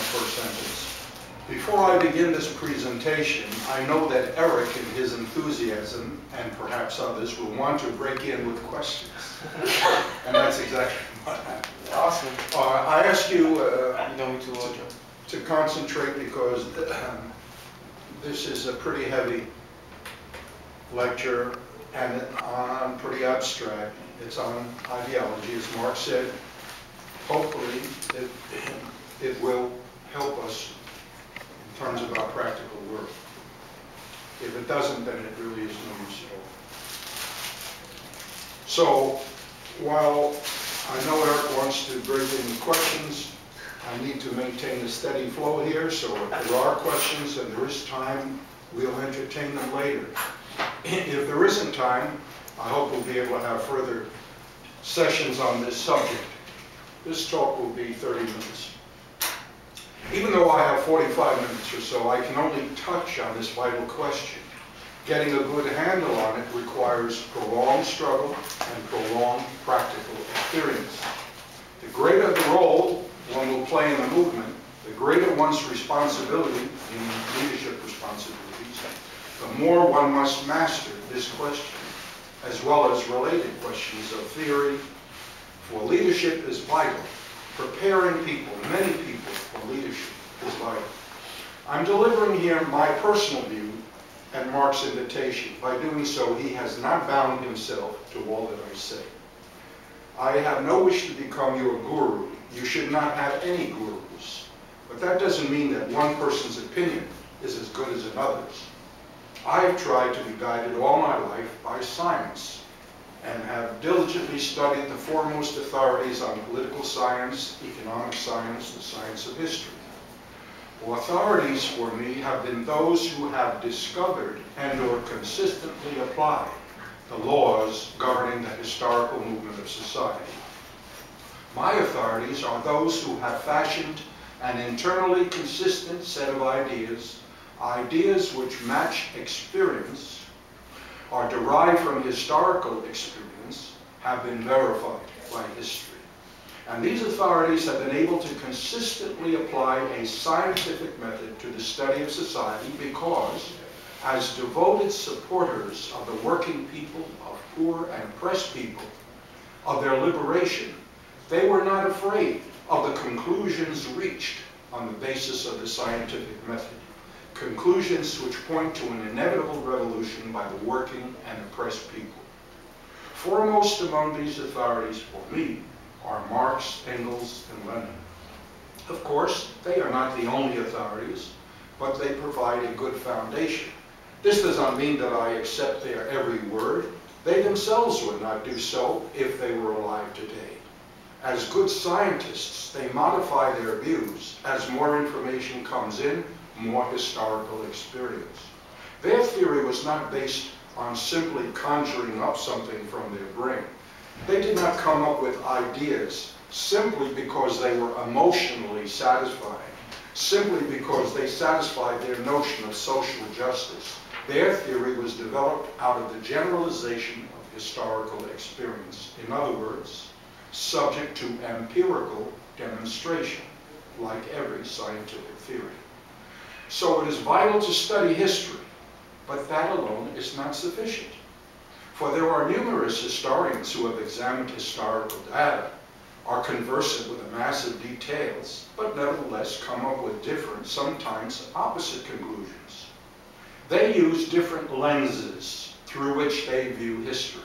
first sentence. Before I begin this presentation, I know that Eric, in his enthusiasm, and perhaps others, will want to break in with questions. And that's exactly what happened. Awesome. I ask you You know me too well, Joe. to concentrate because this is a pretty heavy lecture and pretty abstract. It's on ideology, as Marx said. Hopefully, it will help us in terms of our practical work. If it doesn't, then it really is no use at all. So, while I know Eric wants to bring in questions, I need to maintain a steady flow here, so if there are questions and there is time, we'll entertain them later. If there isn't time, I hope we'll be able to have further sessions on this subject. This talk will be 30 minutes. Even though I have 45 minutes or so, I can only touch on this vital question. Getting a good handle on it requires prolonged struggle and prolonged practical experience. The greater the role one will play in the movement, the greater one's responsibility in leadership responsibilities, the more one must master this question, as well as related questions of theory. For leadership is vital. Preparing people, many people, for leadership is vital. I'm delivering here my personal view at Marx's invitation. By doing so, he has not bound himself to all that I say. I have no wish to become your guru. You should not have any gurus. But that doesn't mean that one person's opinion is as good as another's. I have tried to be guided all my life by science and have diligently studied the foremost authorities on political science, economic science, the science of history. Authorities for me have been those who have discovered and/or consistently applied the laws governing the historical movement of society. My authorities are those who have fashioned an internally consistent set of ideas, ideas which match experience, are derived from historical experience, have been verified by history. And these authorities have been able to consistently apply a scientific method to the study of society because, as devoted supporters of the working people, of poor and oppressed people, of their liberation, they were not afraid of the conclusions reached on the basis of the scientific method, conclusions which point to an inevitable revolution by the working and oppressed people. Foremost among these authorities for me are Marx, Engels, and Lenin. Of course, they are not the only authorities, but they provide a good foundation. This does not mean that I accept their every word. They themselves would not do so if they were alive today. As good scientists, they modify their views as more information comes in, more historical experience. Their theory was not based on simply conjuring up something from their brain. They did not come up with ideas simply because they were emotionally satisfied, simply because they satisfied their notion of social justice. Their theory was developed out of the generalization of historical experience. In other words, subject to empirical demonstration, like every scientific theory. So it is vital to study history, but that alone is not sufficient. For there are numerous historians who have examined historical data, are conversant with the massive details, but nevertheless come up with different, sometimes opposite conclusions. They use different lenses through which they view history.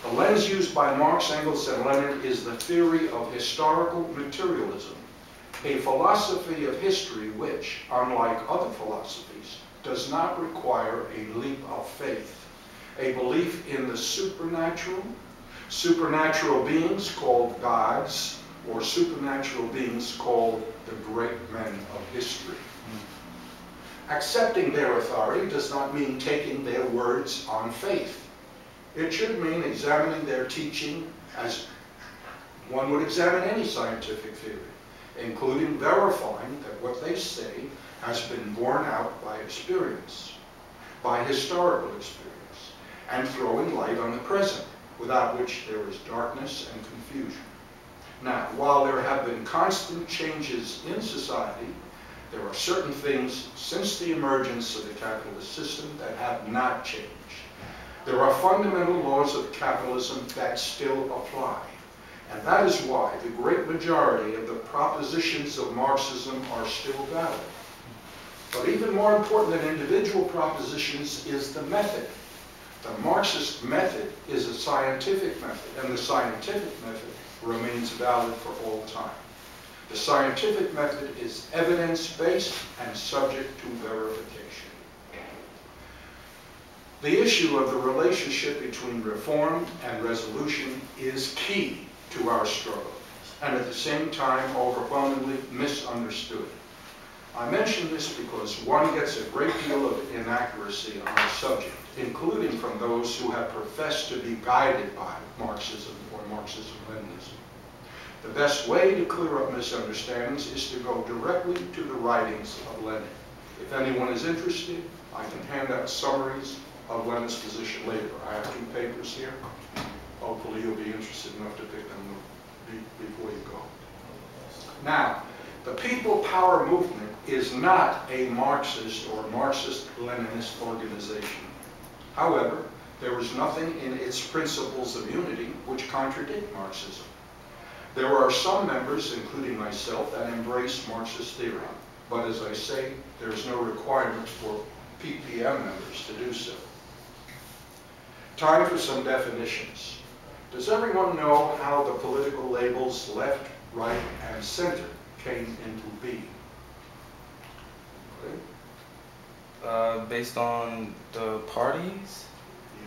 The lens used by Marx, Engels, and Lenin is the theory of historical materialism, a philosophy of history which, unlike other philosophies, does not require a leap of faith, a belief in the supernatural, supernatural beings called gods, or supernatural beings called the great men of history. Accepting their authority does not mean taking their words on faith. It should mean examining their teaching as one would examine any scientific theory, including verifying that what they say has been borne out by experience, by historical experience, and throwing light on the present, without which there is darkness and confusion. Now, while there have been constant changes in society, there are certain things since the emergence of the capitalist system that have not changed. There are fundamental laws of capitalism that still apply. And that is why the great majority of the propositions of Marxism are still valid. But even more important than individual propositions is the method. The Marxist method is a scientific method, and the scientific method remains valid for all time. The scientific method is evidence-based and subject to verification. The issue of the relationship between reform and resolution is key to our struggle, and at the same time overwhelmingly misunderstood. I mention this because one gets a great deal of inaccuracy on the subject, including from those who have professed to be guided by Marxism or Marxism-Leninism. The best way to clear up misunderstandings is to go directly to the writings of Lenin. If anyone is interested, I can hand out summaries of Lenin's position later. I have 2 papers here. Hopefully you'll be interested enough to pick them before you go. Now, the People Power Movement is not a Marxist or Marxist-Leninist organization. However, there is nothing in its principles of unity which contradict Marxism. There are some members, including myself, that embrace Marxist theory, but as I say, there is no requirement for PPM members to do so. Time for some definitions. Does everyone know how the political labels left, right, and center came into being? Okay. Based on the parties?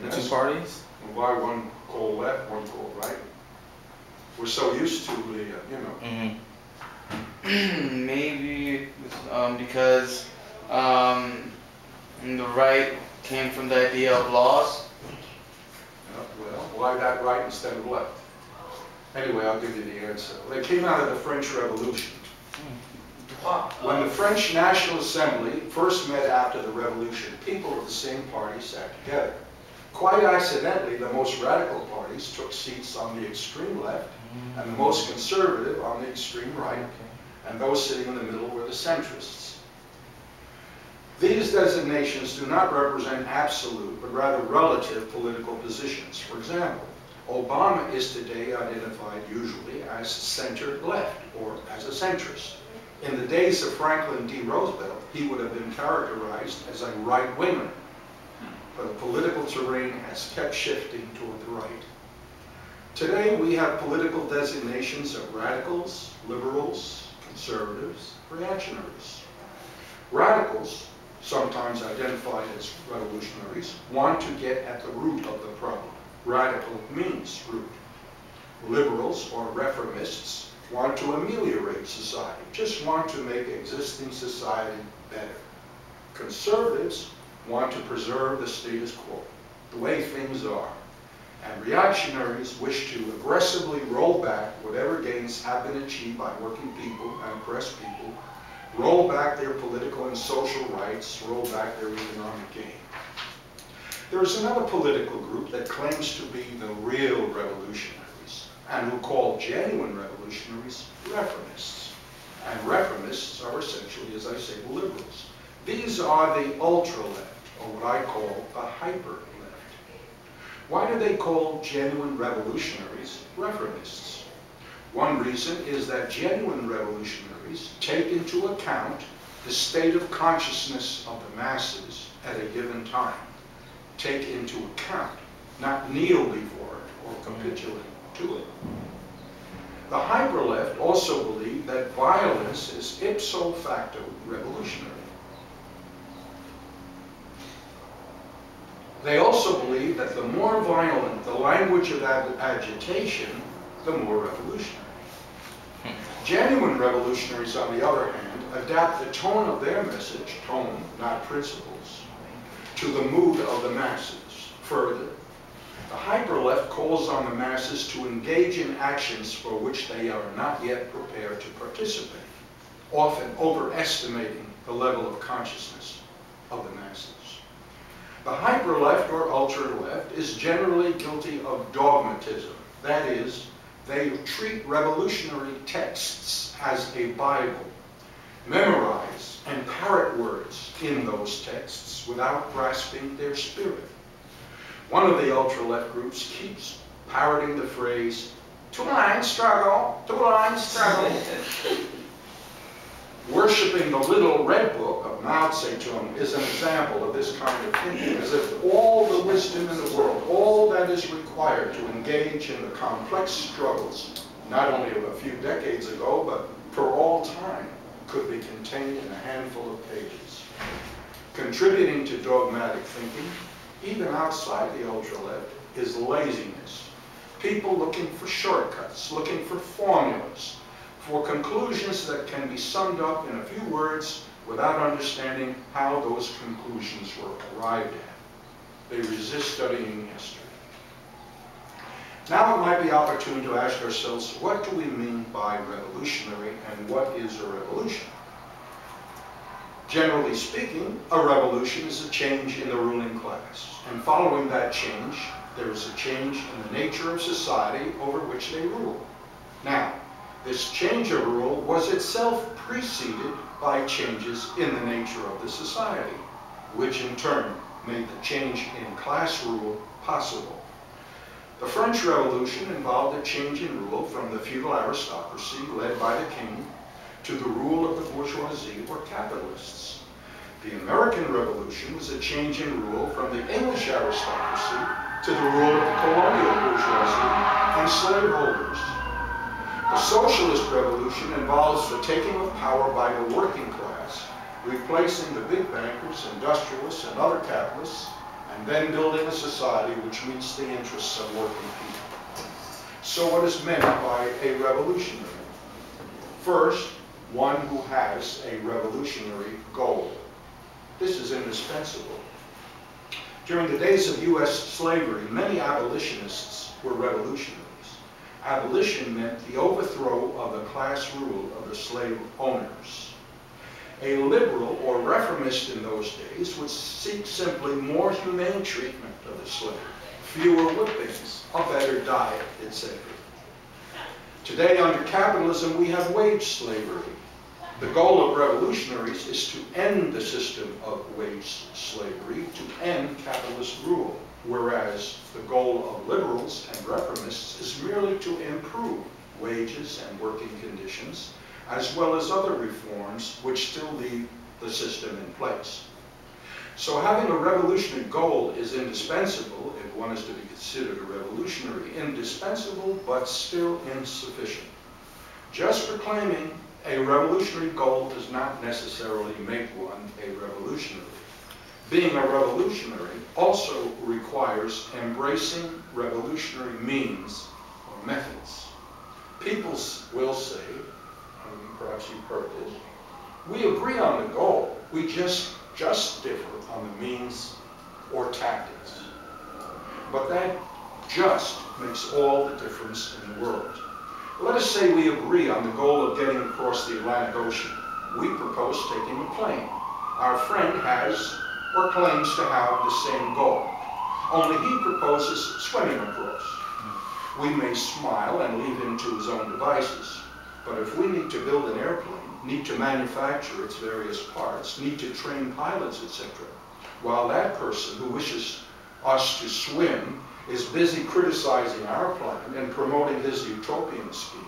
Yes. The 2 parties? Why one called left, one called right? We're so used to the, you know. Mm-hmm. Maybe because the right came from the idea of laws. Well, why that right instead of left? Anyway, I'll give you the answer. They came out of the French Revolution. When the French National Assembly first met after the Revolution, people of the same party sat together. Quite accidentally, the most radical parties took seats on the extreme left, and the most conservative on the extreme right, and those sitting in the middle were the centrists. These designations do not represent absolute, but rather relative political positions. For example, Obama is today identified usually as center-left, or as a centrist. In the days of Franklin D. Roosevelt, he would have been characterized as a right-winger. But the political terrain has kept shifting toward the right. Today, we have political designations of radicals, liberals, conservatives, reactionaries. Radicals, sometimes identified as revolutionaries, want to get at the root of the problem. Radical means root. Liberals, or reformists, want to ameliorate society, just want to make existing society better. Conservatives want to preserve the status quo, the way things are. And reactionaries wish to aggressively roll back whatever gains have been achieved by working people and oppressed people, roll back their political and social rights, roll back their economic gain. There is another political group that claims to be the real revolutionaries, and who call genuine revolutionaries reformists. And reformists are essentially, as I say, the liberals. These are the ultra-left, or what I call the hyper-left. Why do they call genuine revolutionaries reformists? One reason is that genuine revolutionaries take into account the state of consciousness of the masses at a given time. Take into account, not kneel before it or capitulate to it. The hyper-left also believe that violence is ipso facto revolutionary. They also believe that the more violent the language of agitation, the more revolutionary. Genuine revolutionaries, on the other hand, adapt the tone of their message, tone, not principles, to the mood of the masses. Further, the hyper-left calls on the masses to engage in actions for which they are not yet prepared to participate, often overestimating the level of consciousness of the masses. The hyper-left or ultra-left is generally guilty of dogmatism, that is, They treat revolutionary texts as a Bible, memorize and parrot words in those texts without grasping their spirit. One of the ultra-left groups keeps parroting the phrase, two-line struggle, two-line struggle. Worshipping the little red book of Mao Zedong is an example of this kind of thinking, as if all the wisdom in the world, all that is required to engage in the complex struggles, not only of a few decades ago, but for all time, could be contained in a handful of pages. Contributing to dogmatic thinking, even outside the ultra-left, is laziness. People looking for shortcuts, looking for formulas, for conclusions that can be summed up in a few words without understanding how those conclusions were arrived at. They resist studying history. Now it might be opportune to ask ourselves, what do we mean by revolutionary and what is a revolution? Generally speaking, a revolution is a change in the ruling class. And following that change, there is a change in the nature of society over which they rule. Now, this change of rule was itself preceded by changes in the nature of the society, which in turn made the change in class rule possible. The French Revolution involved a change in rule from the feudal aristocracy led by the king to the rule of the bourgeoisie or capitalists. The American Revolution was a change in rule from the English aristocracy to the rule of the colonial bourgeoisie and slaveholders. The Socialist Revolution involves the taking of power by the working class, replacing the big bankers, industrialists, and other capitalists, and then building a society which meets the interests of working people. So what is meant by a revolutionary? First, one who has a revolutionary goal. This is indispensable. During the days of U.S. slavery, many abolitionists were revolutionaries. Abolition meant the overthrow of the class rule of the slave owners. A liberal or reformist in those days would seek simply more humane treatment of the slave, fewer whippings, a better diet, etc. Today, under capitalism, we have wage slavery. The goal of revolutionaries is to end the system of wage slavery, to end capitalist rule, whereas the goal of liberals and reformists is merely to improve wages and working conditions, as well as other reforms which still leave the system in place. So having a revolutionary goal is indispensable if one is to be considered a revolutionary. Indispensable, but still insufficient. Just proclaiming a revolutionary goal does not necessarily make one a revolutionary. Being a revolutionary also requires embracing revolutionary means or methods. People will say, perhaps you've heard this, we agree on the goal, we just differ on the means or tactics. But that just makes all the difference in the world. Let us say we agree on the goal of getting across the Atlantic Ocean. We propose taking a plane. Our friend has or claims to have the same goal, only he proposes swimming across. We may smile and leave him to his own devices, but if we need to build an airplane, need to manufacture its various parts, need to train pilots, etc., while that person who wishes us to swim is busy criticizing our plan and promoting his utopian scheme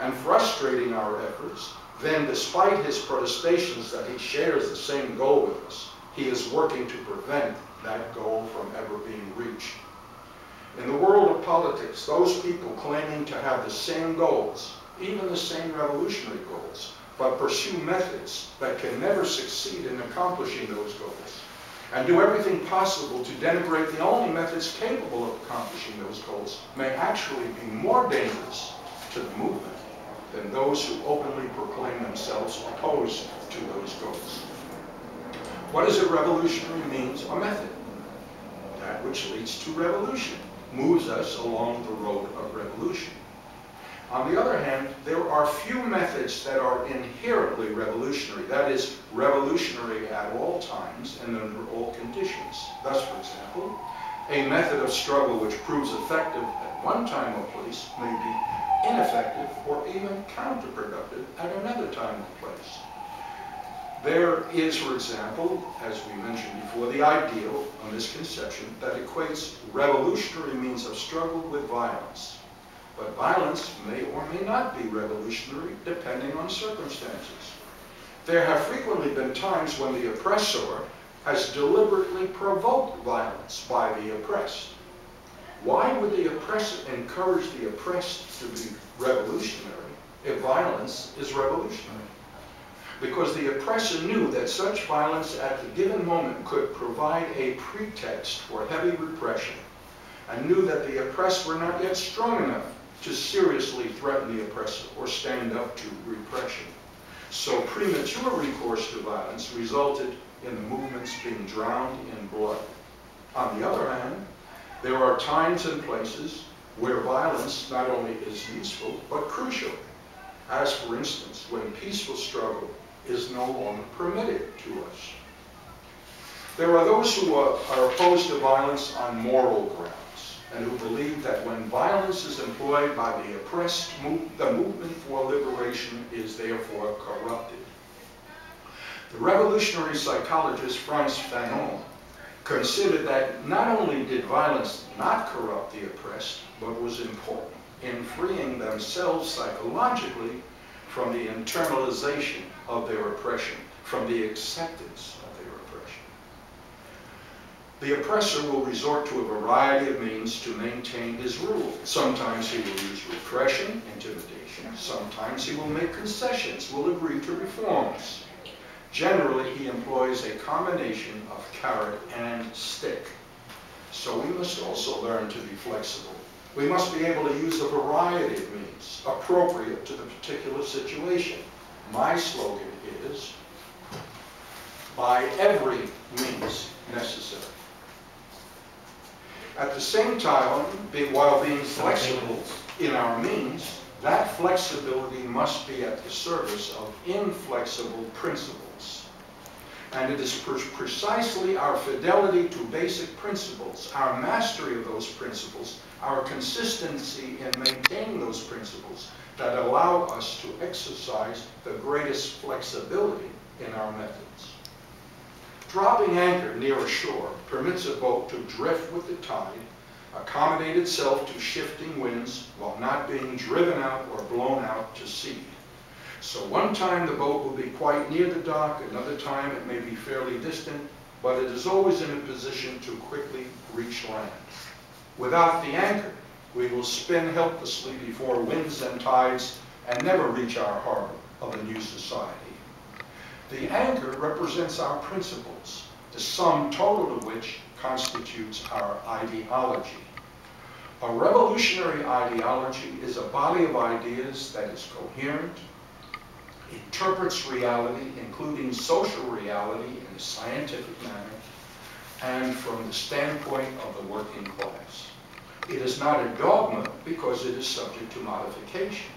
and frustrating our efforts, then despite his protestations that he shares the same goal with us, he is working to prevent that goal from ever being reached. In the world of politics, those people claiming to have the same goals, even the same revolutionary goals, but pursue methods that can never succeed in accomplishing those goals, and do everything possible to denigrate the only methods capable of accomplishing those goals, may actually be more dangerous to the movement than those who openly proclaim themselves opposed to those goals. What is a revolutionary means or method? That which leads to revolution, moves us along the road of revolution. On the other hand, there are few methods that are inherently revolutionary, that is, revolutionary at all times and under all conditions. Thus, for example, A method of struggle which proves effective at one time or place may be ineffective or even counterproductive at another time or place. There is, for example, as we mentioned before, the ideal, a misconception, that equates revolutionary means of struggle with violence. But violence may or may not be revolutionary, depending on circumstances. There have frequently been times when the oppressor has deliberately provoked violence by the oppressed. Why would the oppressor encourage the oppressed to be revolutionary if violence is revolutionary? Because the oppressor knew that such violence at the given moment could provide a pretext for heavy repression, and knew that the oppressed were not yet strong enough to seriously threaten the oppressor or stand up to repression. So premature recourse to violence resulted in the movements being drowned in blood. On the other hand, there are times and places where violence not only is useful, but crucial, as for instance, when peaceful struggle is no longer permitted to us. There are those who are opposed to violence on moral grounds, and who believe that when violence is employed by the oppressed, the movement for liberation is therefore corrupted. The revolutionary psychologist Frantz Fanon considered that not only did violence not corrupt the oppressed, but was important in freeing themselves psychologically from the internalization of their oppression, from the acceptance of their oppression. The oppressor will resort to a variety of means to maintain his rule. Sometimes he will use repression, intimidation. Sometimes he will make concessions, will agree to reforms. Generally, he employs a combination of carrot and stick. So we must also learn to be flexible. We must be able to use a variety of means appropriate to the particular situation. My slogan is, by every means necessary. At the same time, while being flexible in our means, that flexibility must be at the service of inflexible principles. And it is precisely our fidelity to basic principles, our mastery of those principles, our consistency in maintaining those principles that allow us to exercise the greatest flexibility in our methods. Dropping anchor near a shore permits a boat to drift with the tide, accommodate itself to shifting winds while not being driven out or blown out to sea. So one time the boat will be quite near the dock, another time it may be fairly distant, but it is always in a position to quickly reach land. Without the anchor, we will spin helplessly before winds and tides and never reach our harbor of a new society. The anchor represents our principles, the sum total of which constitutes our ideology. A revolutionary ideology is a body of ideas that is coherent, interprets reality, including social reality, in a scientific manner, and from the standpoint of the working class. It is not a dogma because it is subject to modification.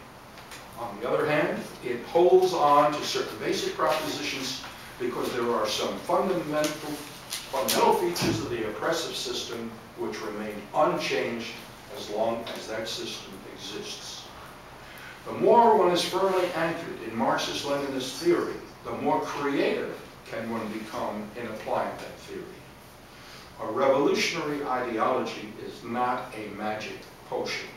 On the other hand, it holds on to certain basic propositions because there are some fundamental features of the oppressive system which remain unchanged as long as that system exists. The more one is firmly anchored in Marxist-Leninist theory, the more creative can one become in applying that theory. A revolutionary ideology is not a magic potion.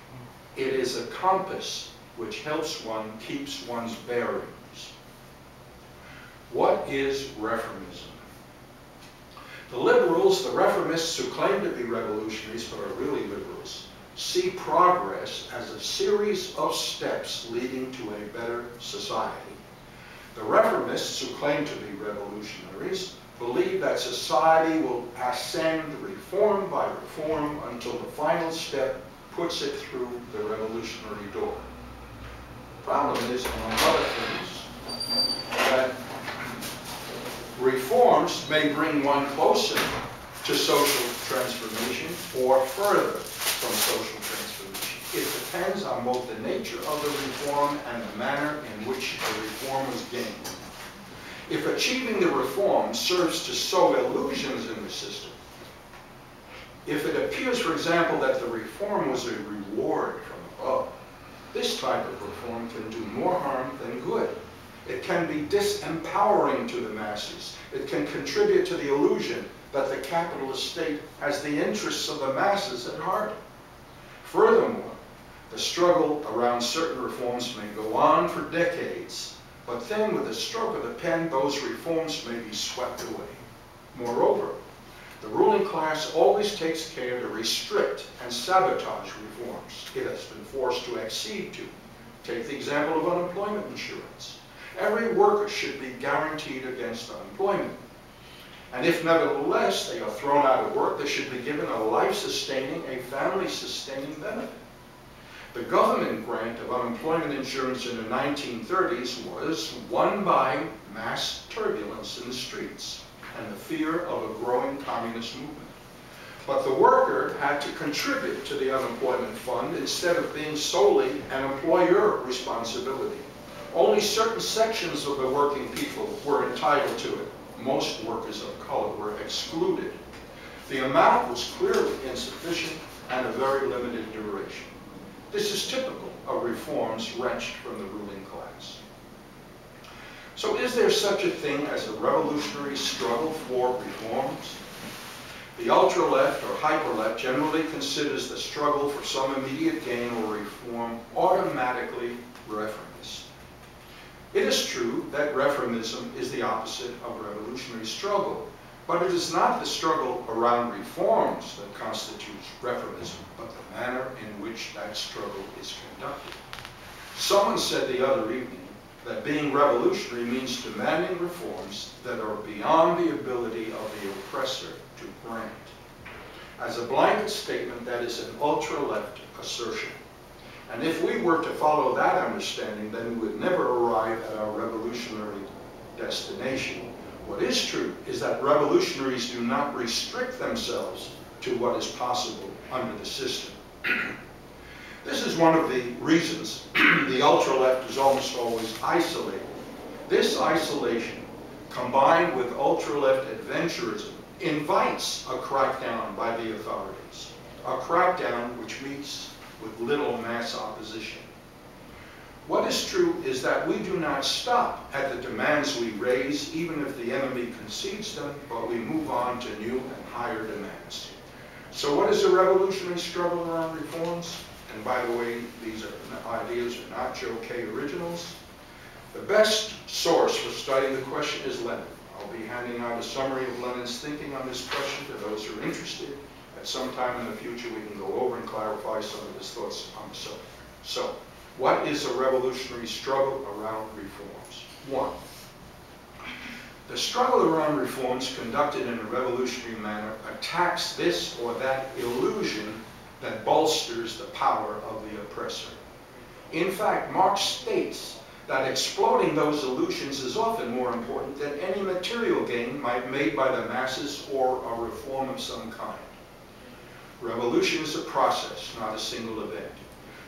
It is a compass which helps one, keeps one's bearings. What is reformism? The liberals, the reformists who claim to be revolutionaries but are really liberals, see progress as a series of steps leading to a better society. The reformists who claim to be revolutionaries believe that society will ascend reform by reform until the final step puts it through the revolutionary door. The problem is, among other things, that reforms may bring one closer to social transformation or further from social transformation. It depends on both the nature of the reform and the manner in which the reform is gained. If achieving the reform serves to sow illusions in the system, If it appears, for example, that the reform was a reward from above, this type of reform can do more harm than good. It can be disempowering to the masses. It can contribute to the illusion that the capitalist state has the interests of the masses at heart. Furthermore, the struggle around certain reforms may go on for decades, but then with a stroke of the pen, those reforms may be swept away. Moreover, the ruling class always takes care to restrict and sabotage reforms it has been forced to accede to. Take the example of unemployment insurance. Every worker should be guaranteed against unemployment. And if nevertheless they are thrown out of work, they should be given a life-sustaining, a family-sustaining benefit. The government grant of unemployment insurance in the 1930s was won by mass turbulence in the streets and the fear of a growing communist movement. But the worker had to contribute to the unemployment fund instead of being solely an employer responsibility. Only certain sections of the working people were entitled to it. Most workers of color were excluded. The amount was clearly insufficient and of very limited duration. This is typical of reforms wrenched from the ruling class. So is there such a thing as a revolutionary struggle for reforms? The ultra-left or hyper-left generally considers the struggle for some immediate gain or reform automatically reformist. It is true that reformism is the opposite of revolutionary struggle, but it is not the struggle around reforms that constitutes reformism, but the manner in which that struggle is conducted. Someone said the other evening that being revolutionary means demanding reforms that are beyond the ability of the oppressor to grant. As a blanket statement, that is an ultra-left assertion. And if we were to follow that understanding, then we would never arrive at our revolutionary destination. What is true is that revolutionaries do not restrict themselves to what is possible under the system. This is one of the reasons the ultra-left is almost always isolated. This isolation, combined with ultra-left adventurism, invites a crackdown by the authorities, a crackdown which meets with little mass opposition. What is true is that we do not stop at the demands we raise, even if the enemy concedes them, but we move on to new and higher demands. So what is a revolutionary struggle around reforms? And by the way, these ideas are not Joe Kaye originals. The best source for studying the question is Lenin. I'll be handing out a summary of Lenin's thinking on this question to those who are interested. At some time in the future, we can go over and clarify some of his thoughts on the subject. So, what is a revolutionary struggle around reforms? 1. The struggle around reforms conducted in a revolutionary manner attacks this or that illusion that bolsters the power of the oppressor. In fact, Marx states that exploding those illusions is often more important than any material gain made by the masses or a reform of some kind. Revolution is a process, not a single event.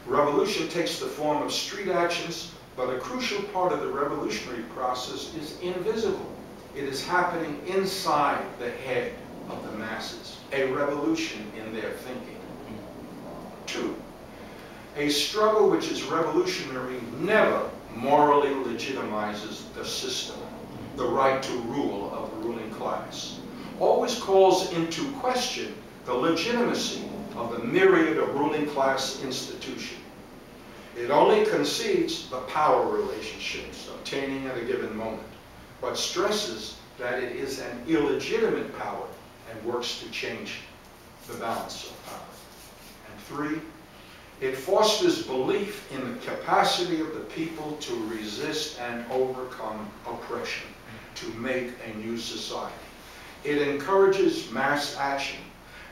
Revolution takes the form of street actions, but a crucial part of the revolutionary process is invisible. It is happening inside the head of the masses, a revolution in their thinking. 2. A struggle which is revolutionary never morally legitimizes the system, the right to rule of the ruling class. Always calls into question the legitimacy of the myriad of ruling class institutions. It only concedes the power relationships obtaining at a given moment, but stresses that it is an illegitimate power and works to change the balance of power. And 3, it fosters belief in the capacity of the people to resist and overcome oppression, to make a new society. It encourages mass action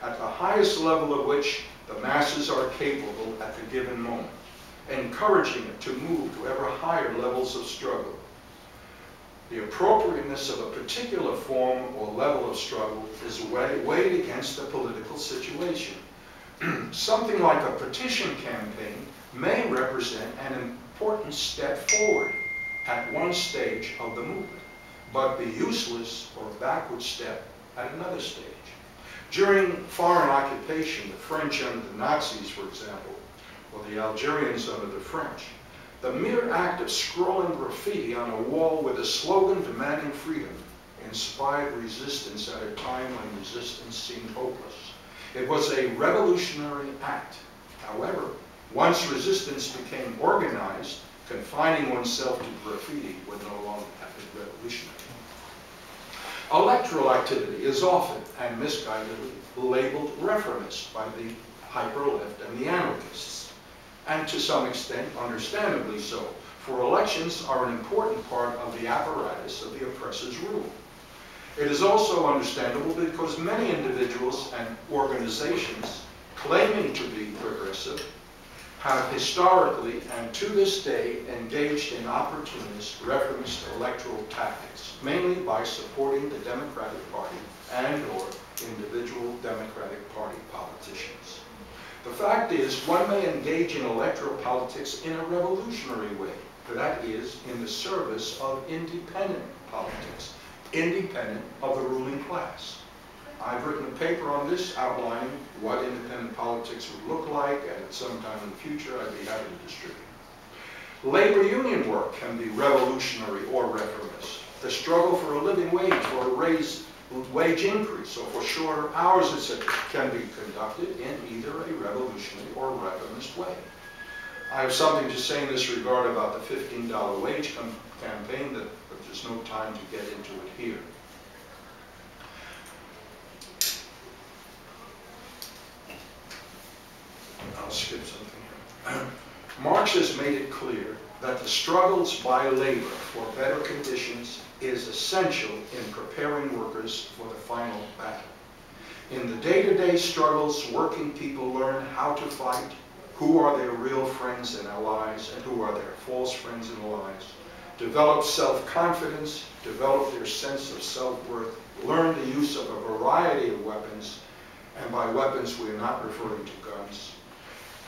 at the highest level of which the masses are capable at the given moment, encouraging it to move to ever higher levels of struggle. The appropriateness of a particular form or level of struggle is weighed against the political situation. Something like a petition campaign may represent an important step forward at one stage of the movement, but be useless or a backward step at another stage. During foreign occupation, the French under the Nazis, for example, or the Algerians under the French, the mere act of scrawling graffiti on a wall with a slogan demanding freedom inspired resistance at a time when resistance seemed hopeless. It was a revolutionary act. However, once resistance became organized, confining oneself to graffiti would no longer have been revolutionary. Electoral activity is often and misguidedly labeled reformist by the hyper-left and the anarchists, and to some extent, understandably so, for elections are an important part of the apparatus of the oppressor's rule. It is also understandable because many individuals and organizations claiming to be progressive have historically and to this day engaged in opportunist reformist electoral tactics, mainly by supporting the Democratic Party and/or individual Democratic Party politicians. The fact is, one may engage in electoral politics in a revolutionary way, that is, in the service of independent politics, independent of the ruling class. I've written a paper on this outlining what independent politics would look like, and at some time in the future I'd be happy to distribute. Labor union work can be revolutionary or reformist. The struggle for a living wage, for a raised wage increase, or for shorter hours, etc., can be conducted in either a revolutionary or reformist way. I have something to say in this regard about the $15 wage campaign, but there's no time to get into it here. I'll skip something here. Marx has made it clear that the struggles by labor for better conditions is essential in preparing workers for the final battle. In the day-to-day struggles, working people learn how to fight, who are their real friends and allies, and who are their false friends and allies, develop self-confidence, develop their sense of self-worth, learn the use of a variety of weapons, and by weapons we are not referring to guns.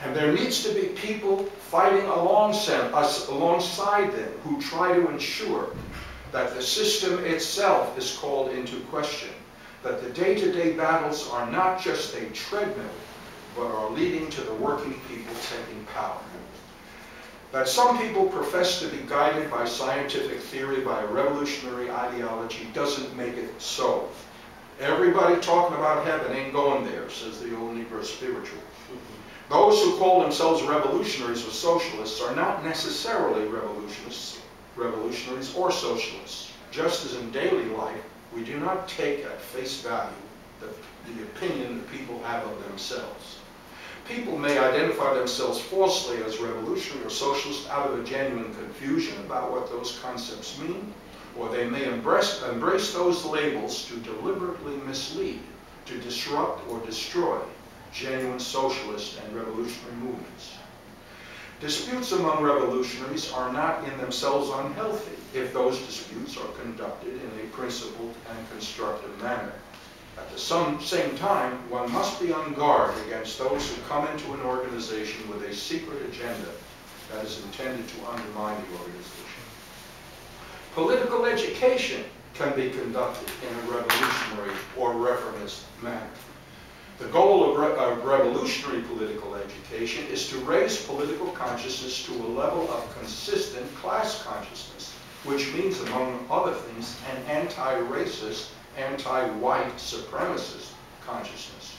And there needs to be people fighting alongside them who try to ensure that the system itself is called into question, that the day-to-day battles are not just a treadmill, but are leading to the working people taking power. That some people profess to be guided by scientific theory, by a revolutionary ideology, doesn't make it so. Everybody talking about heaven ain't going there, says the old Negro spiritual. Those who call themselves revolutionaries or socialists are not necessarily revolutionaries or socialists. Just as in daily life, we do not take at face value the opinion that people have of themselves. People may identify themselves falsely as revolutionary or socialist out of a genuine confusion about what those concepts mean, or they may embrace those labels to deliberately mislead, to disrupt or destroy genuine socialist and revolutionary movements. Disputes among revolutionaries are not in themselves unhealthy if those disputes are conducted in a principled and constructive manner. At the same time, one must be on guard against those who come into an organization with a secret agenda that is intended to undermine the organization. Political education can be conducted in a revolutionary or reformist manner. The goal of revolutionary political education is to raise political consciousness to a level of consistent class consciousness, which means, among other things, an anti-racist, anti-white supremacist consciousness.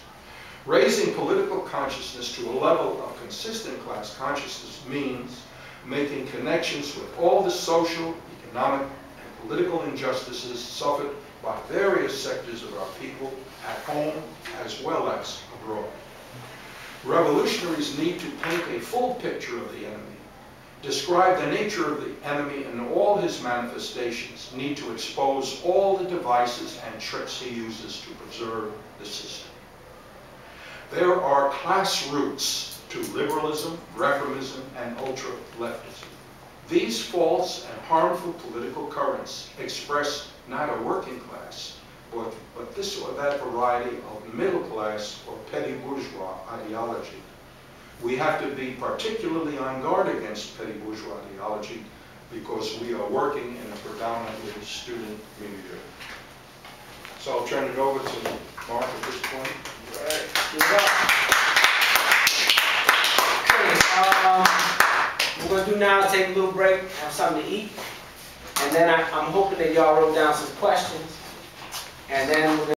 Raising political consciousness to a level of consistent class consciousness means making connections with all the social, economic, and political injustices suffered by various sectors of our people at home as well as abroad. Revolutionaries need to paint a full picture of the enemy, describe the nature of the enemy in all his manifestations, need to expose all the devices and tricks he uses to preserve the system. There are class roots to liberalism, reformism, and ultra-leftism. These false and harmful political currents express not a working class, but this or that variety of middle class or petty bourgeois ideology. We have to be particularly on guard against petty bourgeois ideology because we are working in a predominantly student milieu. So I'll turn it over to Mark at this point. Right. You're up. Okay, what we're gonna do now is take a little break, have something to eat, and then I'm hoping that y'all wrote down some questions, and then we're gonna